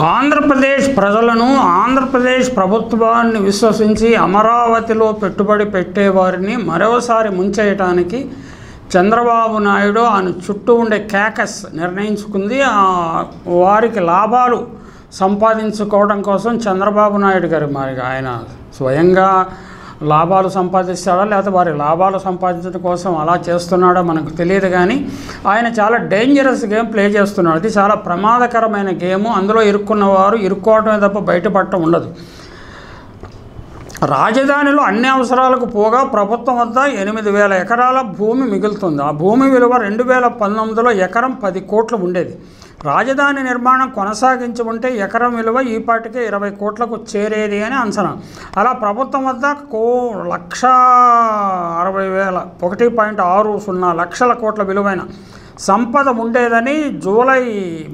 ఆంధ్రప్రదేశ్ ప్రజలను ఆంధ్రప్రదేశ్ ప్రభుత్వాన్ని విశ్వసించి అమరావతిలో పెట్టుబడి పెట్టేవారిని మరోసారి ముంచేయటానికి చంద్రబాబు నాయుడు ఆయన చుట్టూ ఉండే క్యాకస్ నిర్ణయించుకుంది. వారికి లాభాలు సంపాదించుకోవడం కోసం చంద్రబాబు నాయుడు గారు మరి ఆయన స్వయంగా లాభాలు సంపాదిస్తాడా లేకపోతే వారి లాభాలు సంపాదించడం కోసం అలా చేస్తున్నాడో మనకు తెలియదు. కానీ ఆయన చాలా డేంజరస్ గేమ్ ప్లే చేస్తున్నాడు. ఇది చాలా ప్రమాదకరమైన గేము. అందులో ఇరుక్కున్నవారు ఇరుక్కోవటమే తప్ప బయటపడటం ఉండదు. రాజధానిలో అన్ని అవసరాలకు పోగా ప్రభుత్వం వద్ద 8,000 ఎకరాల భూమి మిగులుతుంది. ఆ భూమి విలువ 2019లో ఎకరం 10 కోట్లు ఉండేది. రాజధాని నిర్మాణం కొనసాగించి ఉంటే ఎకరం విలువ ఈపాటికే 20 కోట్లకు చేరేది అని అంచనా. అలా ప్రభుత్వం వద్ద 1,60,000 1.60 లక్షల కోట్ల విలువైన సంపద ఉండేదని జూలై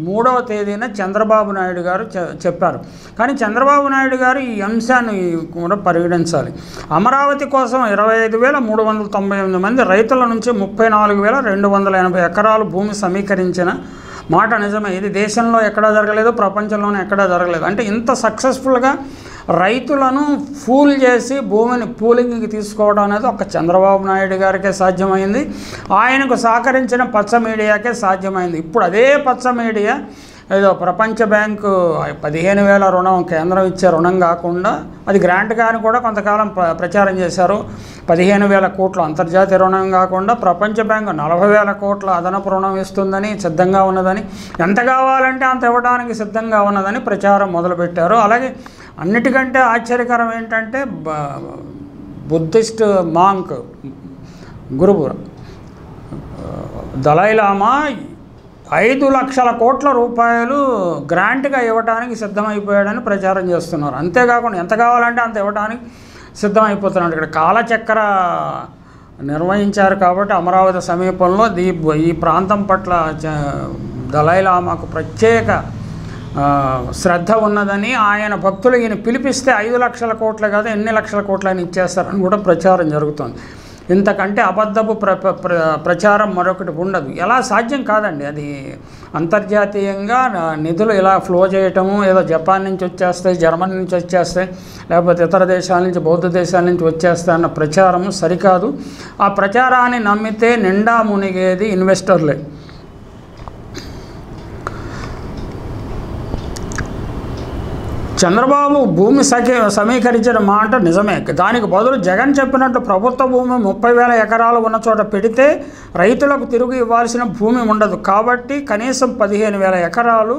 3వ తేదీన చంద్రబాబు నాయుడు గారు చెప్పారు. కానీ చంద్రబాబు నాయుడు గారు ఈ అంశాన్ని కూడా పరిగణించాలి. అమరావతి కోసం 25,398 మంది రైతుల నుంచి 34,280 ఎకరాలు భూమి సమీకరించిన మాట నిజమే. ఇది దేశంలో ఎక్కడా జరగలేదు, ప్రపంచంలోనే ఎక్కడా జరగలేదు. అంటే ఇంత సక్సెస్ఫుల్గా రైతులను ఫూల్ చేసి భూమిని పూలింగ్కి తీసుకోవడం అనేది ఒక చంద్రబాబు నాయుడు గారికే సాధ్యమైంది. ఆయనకు సహకరించిన పచ్చ మీడియాకే సాధ్యమైంది. ఇప్పుడు అదే పచ్చ మీడియా ఏదో ప్రపంచ బ్యాంకు 15,000 రుణం కేంద్రం ఇచ్చే రుణం కాకుండా అది గ్రాంట్ కానీ కూడా కొంతకాలం ప్రచారం చేశారు. 15,000 కోట్ల అంతర్జాతీయ రుణం కాకుండా ప్రపంచ బ్యాంకు 40,000 కోట్ల అదనపు రుణం ఇస్తుందని సిద్ధంగా ఉన్నదని, ఎంత కావాలంటే అంత ఇవ్వడానికి సిద్ధంగా ఉన్నదని ప్రచారం మొదలుపెట్టారు. అలాగే అన్నిటికంటే ఆశ్చర్యకరం ఏంటంటే బుద్ధిస్ట్ మాంక్ గురువు దలైలామా 5 లక్షల కోట్ల రూపాయలు గ్రాంట్గా ఇవ్వడానికి సిద్ధమైపోయాడని ప్రచారం చేస్తున్నారు. అంతేకాకుండా ఎంత కావాలంటే అంత ఇవ్వడానికి సిద్ధమైపోతున్నాడు. ఇక్కడ కాలచక్ర నిర్వహించారు కాబట్టి అమరావతి సమీపంలో ఈ ప్రాంతం పట్ల దలైలామాకు ప్రత్యేక శ్రద్ధ ఉన్నదని, ఆయన భక్తులు ఈయన పిలిపిస్తే 5 లక్షల కోట్లు కాదు ఎన్ని లక్షల కోట్లు అని ఇచ్చేస్తారని కూడా ప్రచారం జరుగుతుంది. ఇంతకంటే అబద్ధపు ప్రచారం మరొకటి ఉండదు. ఎలా సాధ్యం కాదండి. అది అంతర్జాతీయంగా నిధులు ఇలా ఫ్లో చేయటము, ఏదో జపాన్ నుంచి వచ్చేస్తాయి, జర్మనీ నుంచి వచ్చేస్తాయి, లేకపోతే ఇతర దేశాల నుంచి బౌద్ధ దేశాల నుంచి వచ్చేస్తాయి అన్న ప్రచారము సరికాదు. ఆ ప్రచారాన్ని నమ్మితే నిండా మునిగేది ఇన్వెస్టర్లే. చంద్రబాబు భూమి సమీకరించిన మాట నిజమే. దానికి బదులు జగన్ చెప్పినట్టు ప్రభుత్వ భూమి 30,000 ఎకరాలు ఉన్న చోట పెడితే రైతులకు తిరిగి ఇవ్వాల్సిన భూమి ఉండదు. కాబట్టి కనీసం 15,000 ఎకరాలు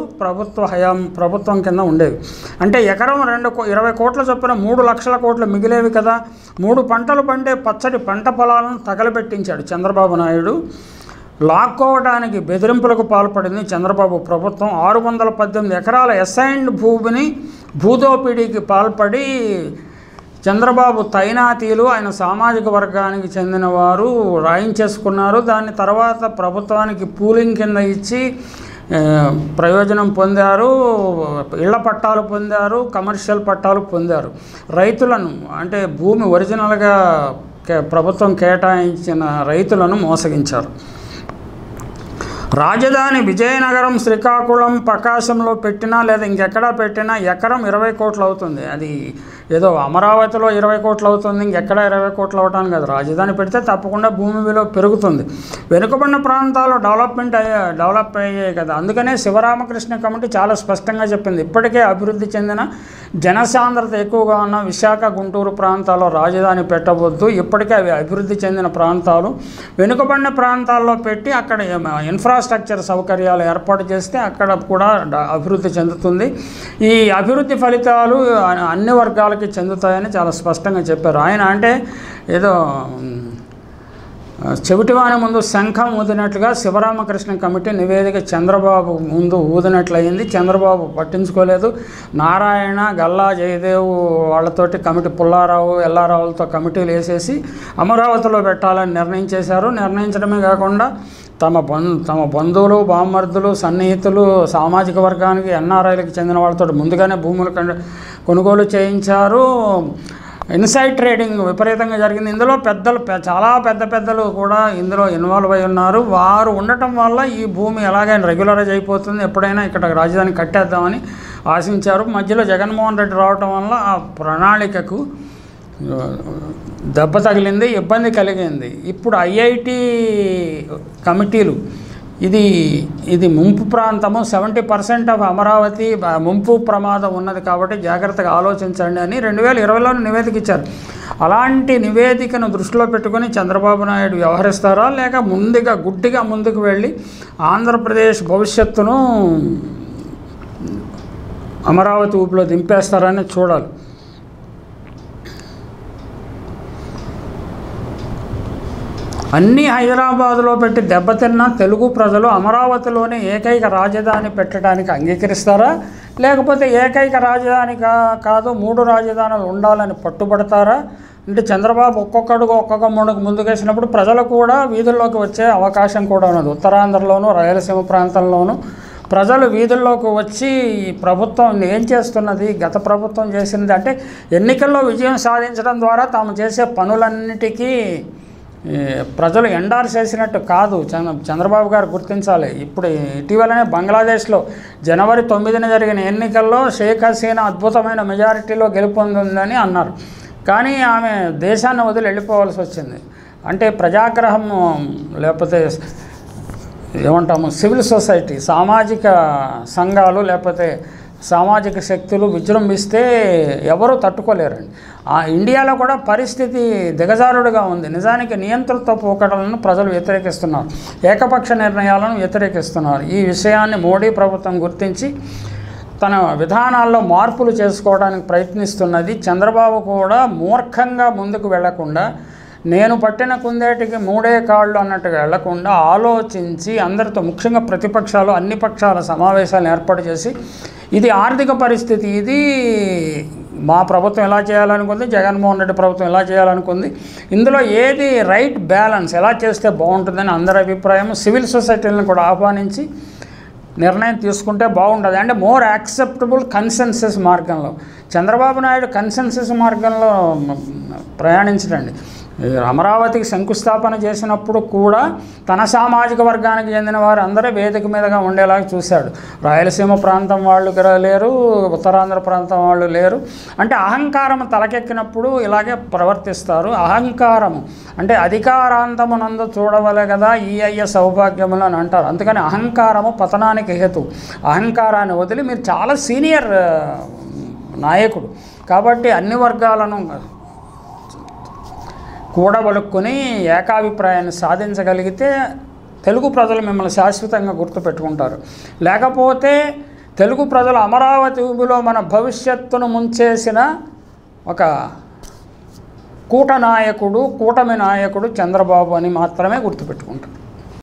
ప్రభుత్వం కింద ఉండేవి. అంటే ఎకరం 20 కోట్ల చొప్పున 3 లక్షల కోట్లు మిగిలేవి కదా. 3 పంటలు పండే పచ్చడి పంట పొలాలను తగలబెట్టించాడు చంద్రబాబు నాయుడు. లాక్కోవడానికి బెదిరింపులకు పాల్పడింది చంద్రబాబు ప్రభుత్వం. 618 ఎకరాల అసైన్డ్ భూమిని భూదోపిడీకి పాల్పడి చంద్రబాబు తైనాతీలు ఆయన సామాజిక వర్గానికి చెందిన వారు రాయించేసుకున్నారు. దాని తర్వాత ప్రభుత్వానికి పూలింగ్ కింద ఇచ్చి ప్రయోజనం పొందారు. ఇళ్ల పట్టాలు పొందారు, కమర్షియల్ పట్టాలు పొందారు. రైతులను అంటే భూమి ఒరిజినల్గా ప్రభుత్వం కేటాయించిన రైతులను మోసగించారు. రాజధాని విజయనగరం, శ్రీకాకుళం, ప్రకాశంలో పెట్టినా లేదా ఇంకెక్కడా పెట్టినా ఎకరం 20 కోట్లు అవుతుంది. అది ఏదో అమరావతిలో 20 కోట్లు అవుతుంది, ఇంకెక్కడ 20 కోట్లు అవటానికి కాదు. రాజధాని పెడితే తప్పకుండా భూమి విలువ పెరుగుతుంది. వెనుకబడిన ప్రాంతాల్లో డెవలప్ అయ్యాయి కదా. అందుకనే శివరామకృష్ణ కమిటీ చాలా స్పష్టంగా చెప్పింది, ఇప్పటికే అభివృద్ధి చెందిన జనసాంద్రత ఎక్కువగా ఉన్న విశాఖ, గుంటూరు ప్రాంతాల్లో రాజధాని పెట్టవద్దు. ఇప్పటికే అవి అభివృద్ధి చెందిన ప్రాంతాలు. వెనుకబడిన ప్రాంతాల్లో పెట్టి అక్కడ ఇన్ఫ్రాస్ట్రక్చర్ సౌకర్యాలు ఏర్పాటు చేస్తే అక్కడ కూడా అభివృద్ధి చెందుతుంది. ఈ అభివృద్ధి ఫలితాలు అన్ని వర్గాలకి చెందుతాయని చాలా స్పష్టంగా చెప్పారు ఆయన. అంటే ఏదో చెవిటివాని ముందు శంఖం ఊదినట్లుగా శివరామకృష్ణ కమిటీ నివేదిక చంద్రబాబు ముందు ఊదినట్లయింది. చంద్రబాబు పట్టించుకోలేదు. నారాయణ, గల్లా జయదేవ్ వాళ్ళతోటి కమిటీ, పుల్లారావు, ఎల్లారావులతో కమిటీలు వేసేసి అమరావతిలో పెట్టాలని నిర్ణయించేశారు. నిర్ణయించడమే కాకుండా తమ బంధువులు, బామ్మర్దులు, సన్నిహితులు, సామాజిక వర్గానికి, ఎన్ఆర్ఐలకు చెందిన వాళ్ళతో ముందుగానే భూములు కొనుగోలు చేయించారు. ఇన్సైడ్ ట్రేడింగ్ విపరీతంగా జరిగింది. ఇందులో చాలా పెద్దలు కూడా ఇందులో ఇన్వాల్వ్ అయి ఉన్నారు. వారు ఉండటం వల్ల ఈ భూమి ఎలాగైనా రెగ్యులరైజ్ అయిపోతుంది, ఎప్పుడైనా ఇక్కడ రాజధాని కట్టేద్దామని ఆశించారు. మధ్యలో జగన్మోహన్ రెడ్డి రావటం వల్ల ఆ ప్రణాళికకు దెబ్బ తగిలింది, ఇబ్బంది కలిగింది. ఇప్పుడు ఐఐటి కమిటీలు ఇది ముంపు ప్రాంతము, 70% ఆఫ్ అమరావతి ముంపు ప్రమాదం ఉన్నది కాబట్టి జాగ్రత్తగా ఆలోచించండి అని 2020లోనే నివేదిక ఇచ్చారు. అలాంటి నివేదికను దృష్టిలో పెట్టుకొని చంద్రబాబు నాయుడు వ్యవహరిస్తారా, లేక గుడ్డిగా ముందుకు వెళ్ళి ఆంధ్రప్రదేశ్ భవిష్యత్తును అమరావతి ఊపిలో దింపేస్తారని చూడాలి. అన్నీ హైదరాబాదులో పెట్టి దెబ్బతిన్న తెలుగు ప్రజలు అమరావతిలోనే ఏకైక రాజధాని పెట్టడానికి అంగీకరిస్తారా, లేకపోతే ఏకైక రాజధాని కాదు 3 రాజధానులు ఉండాలని పట్టుబడతారా? అంటే చంద్రబాబు ఒక్కొక్క ముడుగు ముందుకేసినప్పుడు ప్రజలు కూడా వీధుల్లోకి వచ్చే అవకాశం కూడా ఉన్నది. ఉత్తరాంధ్రలోనూ రాయలసీమ ప్రాంతంలోనూ ప్రజలు వీధుల్లోకి వచ్చి ఈ ప్రభుత్వం ఏం చేస్తున్నది, గత ప్రభుత్వం చేసినది అంటే ఎన్నికల్లో విజయం సాధించడం ద్వారా తాము చేసే పనులన్నిటికీ ప్రజలు ఎండార్స్ చేసినట్టు కాదు. చంద్రబాబు గారు గుర్తించాలి. ఇప్పుడు ఇటీవలనే బంగ్లాదేశ్లో జనవరి 9న జరిగిన ఎన్నికల్లో షేక్ హసీనా అద్భుతమైన మెజారిటీలో గెలుపొందిందని అన్నారు. కానీ ఆమె దేశాన్ని వదిలి వెళ్ళిపోవాల్సి వచ్చింది. అంటే ప్రజాగ్రహం లేకపోతే ఏమంటాము సివిల్ సొసైటీ, సామాజిక సంఘాలు లేకపోతే సామాజిక శక్తులు విజృంభిస్తే ఎవరూ తట్టుకోలేరండి. ఇండియాలో కూడా పరిస్థితి దిగజారుడుగా ఉంది. నిజానికి నియంతృత్వ పోకడలను ప్రజలు వ్యతిరేకిస్తున్నారు, ఏకపక్ష నిర్ణయాలను వ్యతిరేకిస్తున్నారు. ఈ విషయాన్ని మోడీ ప్రభుత్వం గుర్తించి తన విధానాల్లో మార్పులు చేసుకోవడానికి ప్రయత్నిస్తున్నది. చంద్రబాబు కూడా మూర్ఖంగా ముందుకు వెళ్లకుండా, నేను పట్టిన కుందేటికి 3 కాళ్ళు అన్నట్టుగా వెళ్లకుండా ఆలోచించి అందరితో, ముఖ్యంగా ప్రతిపక్షాలు, అన్ని పక్షాల సమావేశాలను ఏర్పాటు చేసి ఇది ఆర్థిక పరిస్థితి, ఇది మా ప్రభుత్వం ఎలా చేయాలనుకుంది, జగన్మోహన్ రెడ్డి ప్రభుత్వం ఎలా చేయాలనుకుంది, ఇందులో ఏది రైట్ బ్యాలెన్స్ ఎలా చేస్తే బాగుంటుందని అందరి అభిప్రాయం. సివిల్ సొసైటీలను కూడా ఆహ్వానించి నిర్ణయం తీసుకుంటే బాగుంటుంది. అంటే మోర్ యాక్సెప్టబుల్ కన్సెన్సస్ మార్గంలో. చంద్రబాబు నాయుడు కన్సెన్సస్ మార్గంలో ప్రయాణించడండి. అమరావతికి శంకుస్థాపన చేసినప్పుడు కూడా తన సామాజిక వర్గానికి చెందిన వారు అందరూ వేదిక మీదగా ఉండేలాగా చూశాడు. రాయలసీమ ప్రాంతం వాళ్ళు లేరు, ఉత్తరాంధ్ర ప్రాంతం వాళ్ళు లేరు. అంటే అహంకారం తలకెక్కినప్పుడు ఇలాగే ప్రవర్తిస్తారు. అహంకారము అంటే అధికారాంతమునందు చూడవలే కదా ఈ సౌభాగ్యములు అని అంటారు. అందుకని అహంకారము పతనానికి హేతు. అహంకారాన్ని వదిలి మీరు చాలా సీనియర్ నాయకుడు కాబట్టి అన్ని వర్గాలను కూడబలుక్కుని ఏకాభిప్రాయాన్ని సాధించగలిగితే తెలుగు ప్రజలు మిమ్మల్ని శాశ్వతంగా గుర్తుపెట్టుకుంటారు. లేకపోతే తెలుగు ప్రజలు అమరావతి ఊబిలో మన భవిష్యత్తును ముంచేసిన ఒక కూటమి నాయకుడు చంద్రబాబు అని మాత్రమే గుర్తుపెట్టుకుంటారు.